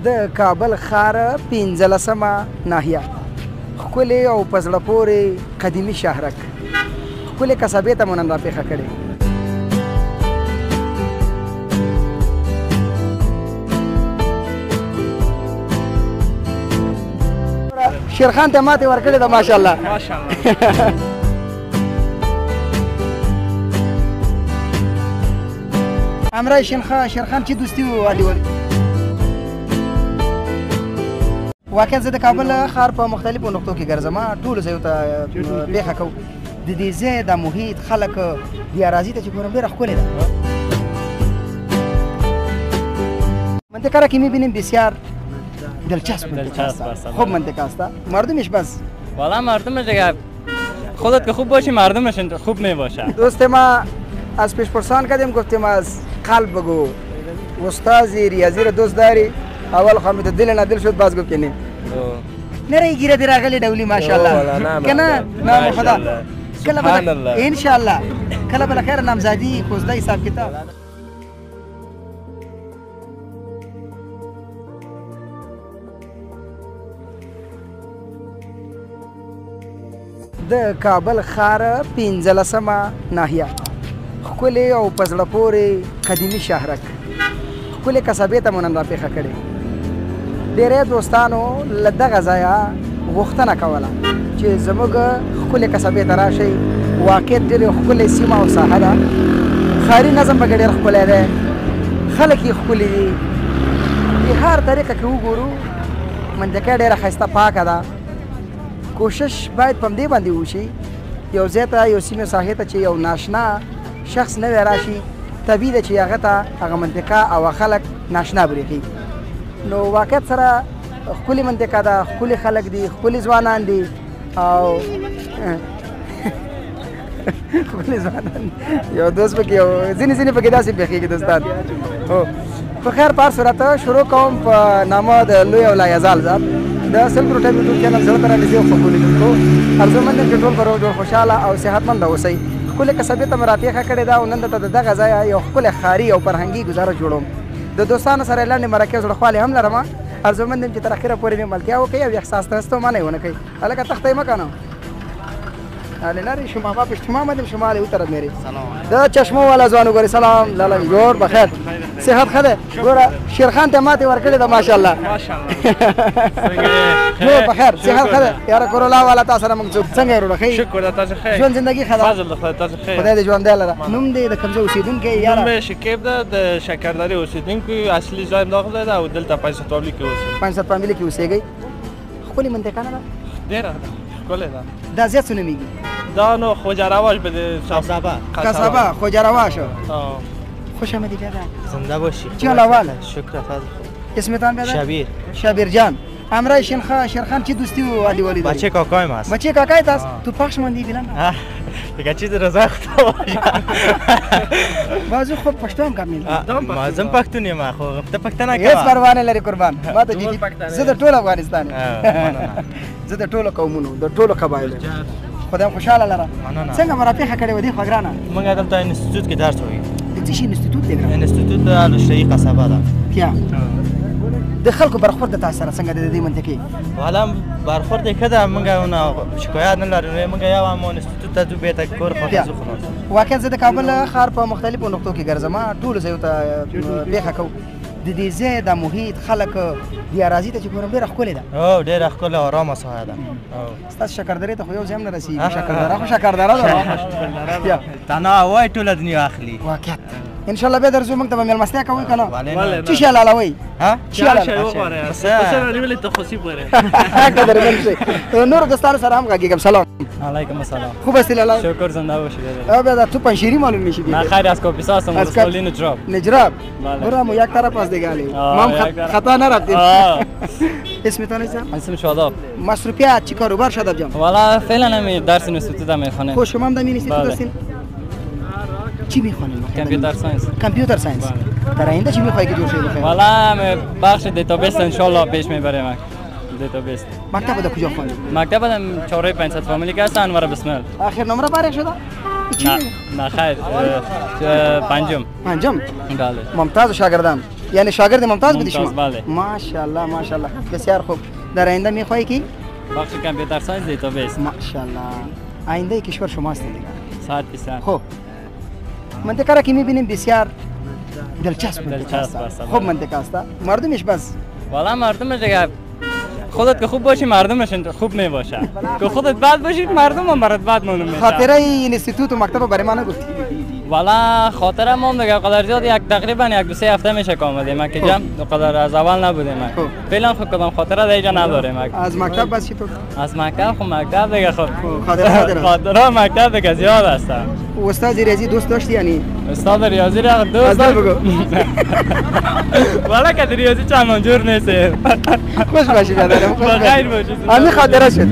د کابل ښار 15مه ناحیه ښکلې او په زړه پورې قدیمي شهرک ښکلې کسبې ته مو نن راپېښه کړې. شیرخان ته ماتې ورکړې ده ماشاءالله. امرای شیرخان چې دوستي ووالیولې. واقعا زه د کابل ښار په مختلفو نقطو کې ګرځم، ټولو ځایو ته پېښه کوو. د دې ځای د محیط خلک د اراضي ته چې ګورم ډېره ښکلې ده. منطقه را که می‌بینیم بسیار دلچسب است. خوب منطقه است. مردمش بس والا مردمش دیگه خودت که خوب باشی مردمش خوب میباشه. دوست ما از پیشپرسان کردیم گفتیم از قلب بگو. استادی ریاضی رو دوست داری؟ اول خواهم تو دل نه دل شد باز گفت که نه. نره گیره در اقلی دولی ماشاءالله. کنه نام خدا. کلا بلا ان شاء الله. کلا بلا خیر نامزدی کوزده حساب کتاب. د کابل ښار 15مه ناحیه ښکلې او په زړه پورې قدیمي شهرک ښکلې کسبې ته مو نن راپېښه کړې. ډېری دوستانو له دغه ځایه غوښتنه کوله چې زموږ ښکلې کسبې ته راشئ. واقع ډېرې ښکلې سیمه او ساحه ده. ښاري نظم پکې ډېر ښکلی دی، خلک یې ښکلي دي. د هر طریقه کې وګورو منطقه ډېره ښایسته پاکه ده. کوشش باید په همدې باندې وشي یو ځای ته یو سیمې ساحې ته چې یو ناشنا شخص نوی راشي طبیعي ده چې هغه ته هغه منطقه او خلک ناشنا برېښي. نو واقعیت سره ښکلې منطقه ده، ښکلي خلک دي، ښکلي ځوانان دي او ښکلي ځوانان یو دوست پکې یو ځینې پکې داسې پېښېږي دوستان. په خیر په هر صورت شروع کوم په نامه د لوی او لایزال ذات د سلک روټین یوټیوب چینل زړه ته رانږدې او خوږو لیدونکو ارزومند یم چې ټول به روغ جوړ خوشحاله او صحتمنده اوسئ. ښکلې کسبې ته مې راپېښه کړې ده او نن درته د دغه ځایه یو ښکلی ښاري او فرهنګي ګزاره جوړوم. د دوستانو سره یې لنډې مرکې او زړهخوالې هم لرم. ارزومند یم چې تر اخره پورې مې ملتیا وکړئ او احساس ستومانه یې ونه کړئ. هلکه تخته یې مه کنه. لناری شما با پشت ما آمدیم شما او طرف میری. ده چشمو والا زوانو گوری سلام لالا جور بخیر صحت خده گورا شیرخان ته ماتی ورکړی ده ماشاءالله. جور بخیر صحت خده یاره کورولا والا تاسو سره موږ څنګه ورو خیر شکر ده تاسو خیر ژوند زندگی خدا فضل ده خدای تاسو خیر خدای دې ژوند لره. نوم دې د کوم ځای اوسیدونکی یاره؟ نوم شکیب ده د شکردرې اوسیدونکی اصلي ځای دغه ده او دلته 500 پابلیک کې اوسېږي. 500 پابلیک کې اوسېږئ. ښکلې منطقه نه ده؟ ډېره ښکلې ده. دا زیات څه نومېږي؟ دا نو خوجاراواش بده قصبه خوجاراواش. خوش آمدی بیادر. زنده باشی. چی حاله؟ شکر فضل. اسمتان بیادر؟ شبیر جان. امرای شیرخان چی دوستی والی بچه کاکایم هست. بچه کاکایت هست؟ تو پخش ماندی بیلم؟ دیگه چیز رضا خدا باشه. بازو خوب پشتو هم کامل. مازم پختونی ما خو گفته پخته نکردم. هیچ پروانه لري قربان. ما ته دیدی زه د ټول افغانستان زه د ټولو قومونو د ټولو قبایلو خدای خوشاله لره. څنګه مرافقه کړې و دي خو ګرانه؟ موږ دلته انسټیټیوټ کې درس وایو. د څه شي انسټیټیوټ دی ګرانه؟ انسټیټیوټ د الشریق قصبه ده. بیا د خلکو برخورد تاسو سره څنګه د دې منطقې؟ والا برخورد ښه ده. موږ شکایت نه لرو. موږ یو هم انسټیټیوټ ته ځو بېرته کور خلاص. واقعا زه د کابل ښار په مختلفو نقطو کې ګرځم، ټولو ځایو ته پېښه کوو. د دې ځای د محیط خلک د اراضي ته چې ګورم ډېره ښکلې ده. ډېره ښکلې او ارامه ساحه ده. ستاسو شکردرې ته خو یو ځای هم نه رسېږي. شکردره خو شکردره ده. تنها وای ټوله دنیا اخلي. واقعیت ان شاء الله به درځو. موږ ته به مېلمستیا کوئ که نه؟ چی شی حلالوئ؟ چی حلالوئ؟ ولې تخصیص وره قدرمن شئ. نورو دوستانو سره هم غږیږم. سلام علیکم السلام. خوب هستی لالا؟ شکر زنده باشی. بیادر تو پنشیری معلوم میشی؟ نه خیر از کاپیسا هستم. از کلی نجراب. نجراب برو هم یک طرف از دیگه علی ما هم خطا نرفتیم. اسمتان است؟ اسم شاداب. مصروفیت چی کاروبار شاداب جان؟ والا فعلا همین درس انستیتوت میخوانم. خوش شما هم در انستیتوت هستین؟ چی میخوانید؟ کامپیوتر ساینس. کامپیوتر ساینس. در آینده چی میخواهی که جور شده؟ والا بخش دیتابیس ان شاء الله پیش میبریم. دیتابیس. مکتب در کجا خوانید؟ مکتب در چهارراه 500 فامیلی که است انور بسمل. آخر نمره فارغ شده؟ نه خیر پنجم. بله. ممتاز شاگردان. یعنی شاگرد ممتاز بودی شما؟ بله. ماشاءالله ماشاءالله بسیار خوب. در آینده میخواهی کی؟ بخش کامپیوتر ساینس دیتابیس. ماشاءالله. آینده کشور شماست دیگه. 100%. خب منطقه را که میبینیم بسیار دلچسب است. خوب منطقه است. مردمش بس والا مردمش دیگه خودت که خوب باشی مردمش خوب میباشه. که خودت بد باشی مردم هم برات بد معلوم میشه. خاطره این اینستیتوت و مکتب برای ما نگفتی؟ والا خاطره ما هم دیگه قدر زیاد تقریبا 1-2 هفته میشه که آمدیم که جمع قدر از اول نبودیم. فعلا خب کدام خاطره دیگه نداریم. از مکتب بس چطور؟ از مکتب خب مکتب دیگه خب خاطره مکتب دیگه زیاد است. استاد ریاضی دوست داشتی یعنی؟ استاد ریاضی را دوست بگو. والا که ریاضی چند منجور نیست. خوش باشی برادرم. بخیر باشی. همین خاطره شد.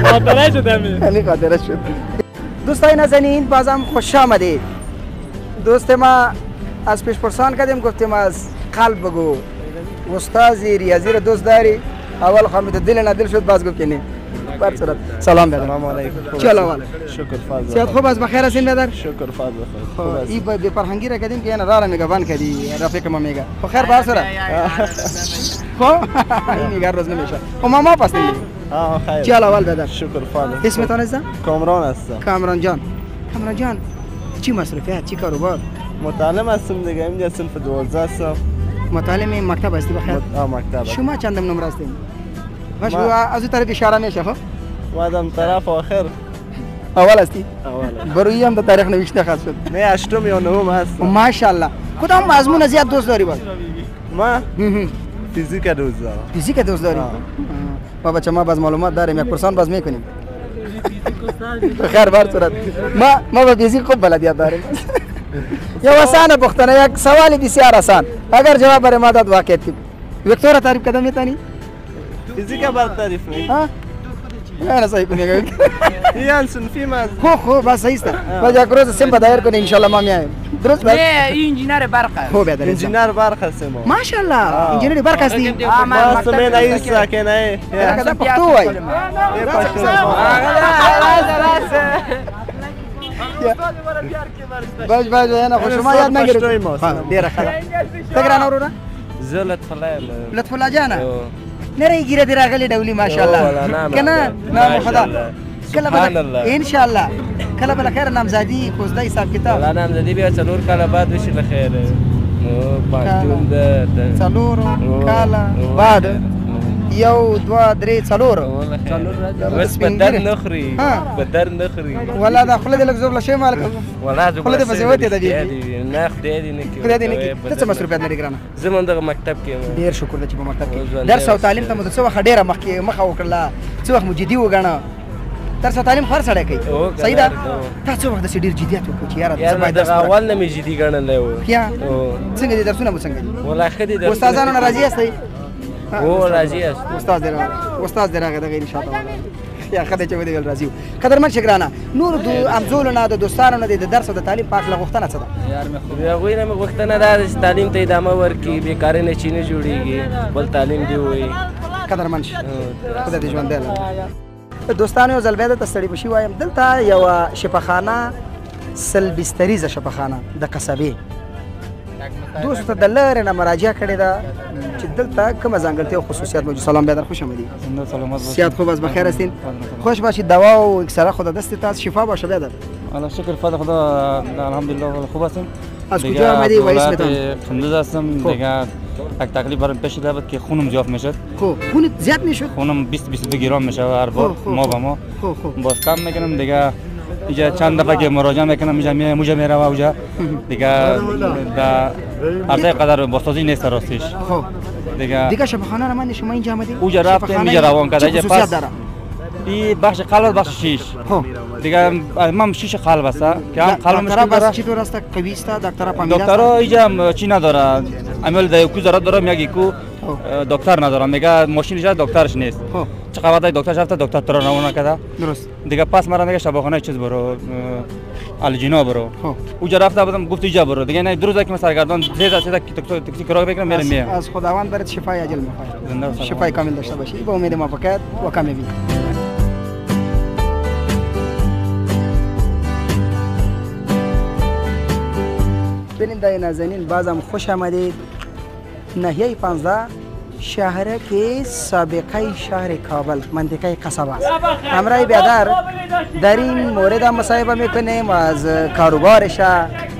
خاطره شد همین خاطره شد. دوستای نازنین بازم خوش آمدید. دوست ما از پیش پرسان کردیم گفتیم از قلب بگو استاد ریاضی رو دوست داری؟ اول خواهد دل ندل شد باز گفت که نه. بر صورت سلام بدر. سلام علیکم. چی حال؟ شکر فضل. صحت خوب است بخیر هستین بدر؟ شکر فضل بخیر. خوب است. ای به فرهنگی را کردیم که اینا را میگه وان کردی رفیق ما میگه. خب خیر بر صورت. خب این میگه روز نمیشه. خب ماما پس نمیگه. خیر. چی حال اول بدر؟ شکر فضل. اسمتون است؟ کامران هستم. کامران جان. کامران جان چی مصرفیات چی کاروبار؟ متعلم هستم دیگه اینجا صنف 12 هستم. متعلم مکتب هستی بخیر؟ مکتب. شما چندم نمره هستین؟ باش از اون طرف اشاره میشه خب؟ بعدم طرف آخر اول هستی؟ اول. بروی هم در تاریخ نوشته خواهد شد. نه هشتم یا نهم هستم. ماشاءالله. کدام مضمون زیاد دوست داری باز؟ ما فیزیک دوست دارم. فیزیک دوست داری؟ ما بچه ما باز معلومات داریم یک پرسان باز میکنیم. خیر بر صورت ما با فیزیک خوب بلدیت داریم. یا آسان پختنه یک سوال بسیار آسان اگر جواب برای ما داد واقعیت کی وکتور تعریف کدام میتونی؟ فیزیک بر تعریف نی. ها؟ انا صحیح میگم. یان صنفی ما. خو بس صحیح است. باید یک روز سیم بدایر کنی ان شاء الله ما میایم. درست بس. نه انجینر برق است. خوب یاد دارید. انجینر برق هستم. ماشاءالله انجینر برق هستی. ما سمه نایس ساکن ای. کدا پختو وای. باش باش انا خوش ما یاد نگیرید. دیر خلا. تگران اورورا؟ زلت فلای. لطف الله جانا. نره گیره در اغلی دولی ماشاءالله. کنه نام خدا. کلا بلا ان شاء الله. کلا بلا خیر نامزدی کوزده حساب کتاب. ولا نامزدی بیا چلور کالا بعد وشي لخير. پښتون د څلور کالا بعد یو دوا درې څلور بس بدر نخري بدر نخري ولا دا خله د لږ زور لشه مال ولا خله د بسوت د دې نه خدای دې نه خدای دې نه کی څه مصروفیت لري ګرانه زمون د مکتب کې ډیر شکر د چې په مکتب کې درس او تعلیم ته مو څه وخت ډیره مخه وکړه څه وخت مو جدي وګڼه درس او تعلیم خر سره کوي صحیح ده تاسو وخت د ډیر جديت وکړو چې یار د اول نه می جدي ګڼل و یا څنګه دې درسونه مو څنګه ولا خدي د استادانو ناراضي استي او راضي است استاد دراغه دغه ان شاء الله یا خدای چې ودی ول راضي قدرمن شکرانه نور دو امزول نه د دوستانو نه د درس او د تعلیم پاک لغښتنه څه ده یار مې خو یا غوینه مې غوښتنه ده چې تعلیم ته ادامه ورکړي بیکاره نه چینه جوړیږي بل تعلیم دی وي قدرمن خدای دې ژوند ده دوستانو زلبیده ته ستړي بشي وایم دلته یو شفاخانه سلبستریزه شفاخانه د قصبې دوست ته د لارې نه مراجعه کړې ده چې دلته کومه ځانګړتیا او خصوصیات موجود سلام بیادر خوش آمدید صحت خوب است بخیر هستین خوش باشید دوا و اکسره خدا دست تاز شفا باشه بیادر الله شکر فضل خدا الحمدلله خوب هستم از کجا آمدی و اسمتون خندوز هستم دیگه یک تکلیف برام پیش اومد که خونم جاف میشد خب خونت زیاد میشد خونم 20-22 گرم میشه هر بار ما با ما باز کم میکنم دیگه اینجا چند دفعه که مراجعه میکنم اینجا موجه میره و اونجا دیگه ارزای قدر بازسازی نیست راستش دیگه شفاخانه رو من شما اینجا آمدید اونجا رفتم اینجا روان کرده اینجا پس این بخش قلب بخش شیش دیگه من شیش قلب است که هم قلب مشکل داره چطور است قوی است دکترا فامیلا دکترا اینجا چی نداره عمل دیوکو ضرورت داره میگه کو دکتر نداره میگه ماشینش دکترش نیست چقدر وقت دکتر رفته دکتر تو رو روانه کرده درست دیگه پس مرا میگه شفاخانه چیز برو الجینا برو اونجا رفته بودم گفت اینجا برو دیگه نه دو روزه که من سرگردان زیاد تاکسی کراغ بگیرم میرم میام از خداوند برات شفای عاجل میخوام شفای کامل داشته باشی با امید موفقیت و کامیابی ببینید نازنین بازم خوش آمدید ناحیه 15 شهر که سابقه شهر کابل منطقه قصبه است. همراه بیادر در این مورد مصاحبه میکنیم از کاروبارش،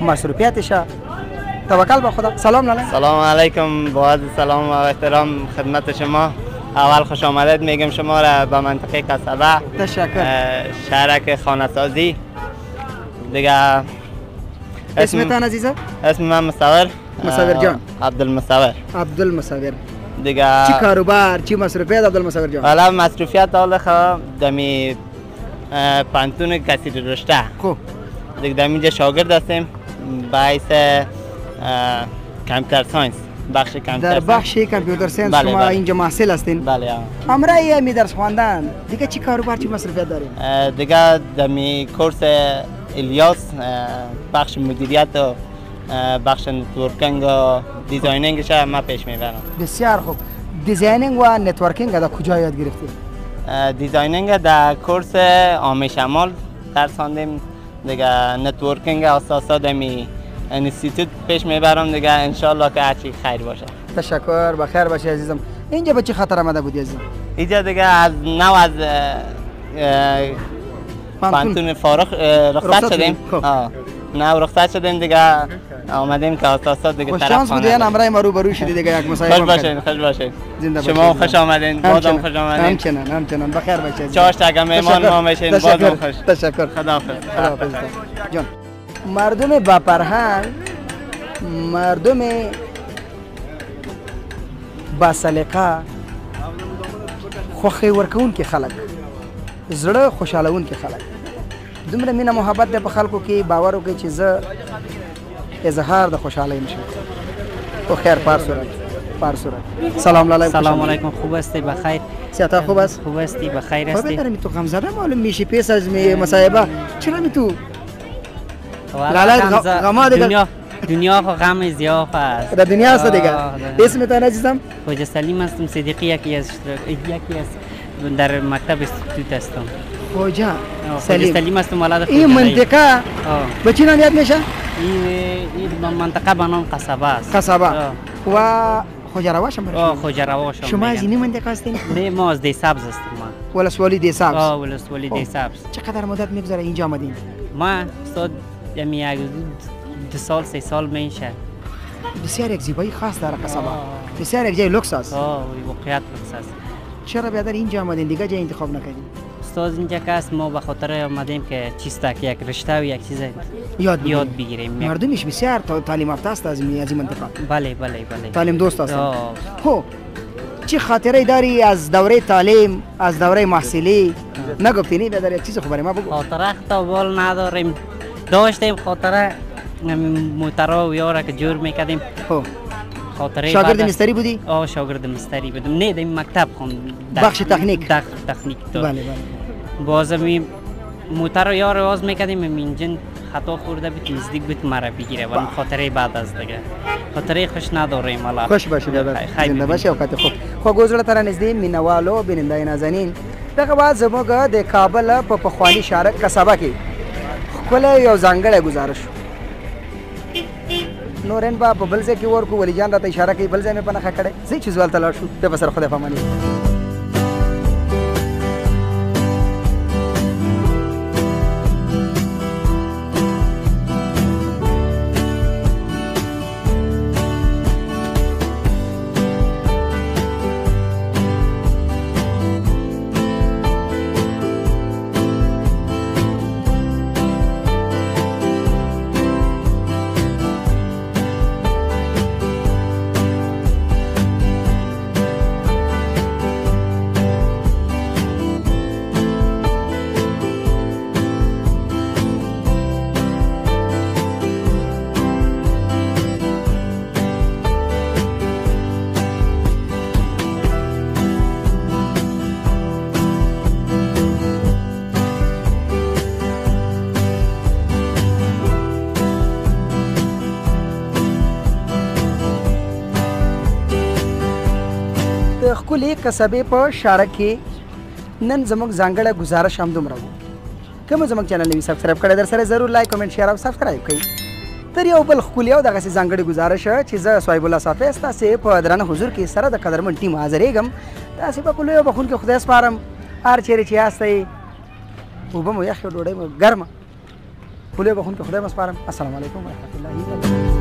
مصروفیتش. توکل به خدا. سلام علیکم. سلام علیکم. با عرض سلام و احترام خدمت شما. اول خوش آمدید میگم شما را به منطقه قصبه. تشکر. شهرک خانه سازی دیگه. اسمتان عزیزه؟ اسم من مصور. مصور جان. عبدالمصور. عبدالمصور. دیگه چی کاروبار چی مصروفیت عبدالمصور جان؟ حالا مصروفیت حالا خب دمی پانتون کثیر رشته. خوب. دیگه دمی شاگرد هستیم باعث کامپیوتر ساینس. بخش کامپیوتر. در بخش کامپیوتر ساینس بله، شما بله. اینجا محصل هستین؟ بله. همراه می درس خواندن دیگه چی کاروبار چی مصروفیت دارین؟ دیگه دمی کورس الیاس بخش مدیریت و بخش نتورکینگ و دیزاینینگش ما پیش میبرم. بسیار خوب. دیزاینینگ و نتورکینگ در کجا یاد گرفتید؟ دیزاینینگ در کورس عامه شمال درس خواندیم. دیگه نتورکینگ اساسا دمی انستیتوت پیش میبرم دیگه. انشالله که هرچی خیر باشه. تشکر. بخیر باشه عزیزم. اینجا به چه خاطر آمده بودی عزیزم؟ اینجا دیگه از نو از پانتون فارغ رخصت شدیم. نه رخصت شدیم دیگه آمدیم که اساسا دیگه خوش شانس بودین همراه ما روبرو شدید دیگه یک مصاحبه. خوش باشین. خوش باشین. شما خوش آمدین. بازم خوش آمدین. همچنان بخیر باشه. چاش اگه مهمان ما میشین بازم خوش. تشکر. خداحافظ. خداحافظ جان. مردم با فرهنگ، مردم با سلیقه، خوښي ورکوونکي خلک، زړه خوشحالوونکي خلک. دومره مینه محبت دی په خلکو کې، باور وکړئ چې زه اظهار د خوشحالۍ نشم. خو خیر پار صورت. سلام علیکم. سلام علیکم. خوب هستی؟ بخیر. صحت خوب است؟ خوب هستی؟ بخیر خب هستی؟ بهتره تو غم زده معلوم میشی پیش از مصاحبه. چرا می تو دنیا خو غم زیاد است. در دنیا است دیگه. اسمتان عزیزم؟ خواجه سلیم هستم. صدیقی یکی از در مکتب استودیوت هستم. خواجه سلیم هستم. این منطقه به چی نام یاد میشه؟ این منطقه به نام قصبه است. قصبه و خواجه رواش هم برای خواجه رواش هم. شما از این منطقه هستین؟ نه ما از دیسابز هستیم. ولسوالی دیسابز. ولسوالی دیسابز. چقدر مدت میگذره اینجا آمدین؟ ما استاد یک 2 سال 3 سال میشه. بسیار یک زیبایی خاص داره قصبه. بسیار یک جای لوکس است. واقعیت لوکس است. چرا بیادر اینجا آمدین دیگه جای انتخاب نکردین؟ استاد اینجا که است ما به خاطر آمدیم که چیستا که یک رشته و یک چیز یاد بگیریم. مردمش بسیار تعلیم یافته است از این منطقه. بله. تعلیم دوست است. خب چی خاطره داری از دوره تعلیم، از دوره محصلی؟ نگفتینی بیادر یک چیز خبری ما بگو. خاطره بال نداریم. داشتیم خاطره موترا و یارا که جور میکردیم. خاطره شاگرد مستری بودی؟ شاگرد مستری بودم. نه در مکتب خوندم. بخش تکنیک. تکنیک تو. بله. باز می موتر رو یار آواز میکردیم. انجن خطا خورده بود نزدیک بود مرا بگیره. ولی خاطره بعد از دیگه خاطره خوش نداریم. الله خوش باشه بیادر. زنده باشه اوقات خوب. خو گوزړه تر نږدې مینوالو بینندای نازنین دغه بعد زموږ د کابل په پخوانی شهر قصبه کې خپل یو ځانګړی گزارش نورن با په بل ځای کې ورکو ولی جان راته اشاره کوي بل ځای مې په نښه کړی زه چې ځوال ته لاړ شو ته به سره خدای پاماني خپلې قصبې په شاره کې نن زموږ ځانګړی گزارش هم دومره و کوم زموږ چینل نوي سبسکرایب کړی در سره ضرور لایک کمنټ شیر او سبسکرایب کړئ تر یو بل ښکلي او دغسې ځانګړې گزارش چې زه صاحب الله صافی ستاسې په درانه حضور کې سره د قدرمن ټیم حاضرېږم تاسې به په لویو بخښونکي خدای سپارم هر چیرې چې یاستئ اوبه مو یخې ډوډۍ مو ګرمه په لویو بخښونکي خدای مو سپارم السلام علیکم ورحمت الله وبرکاته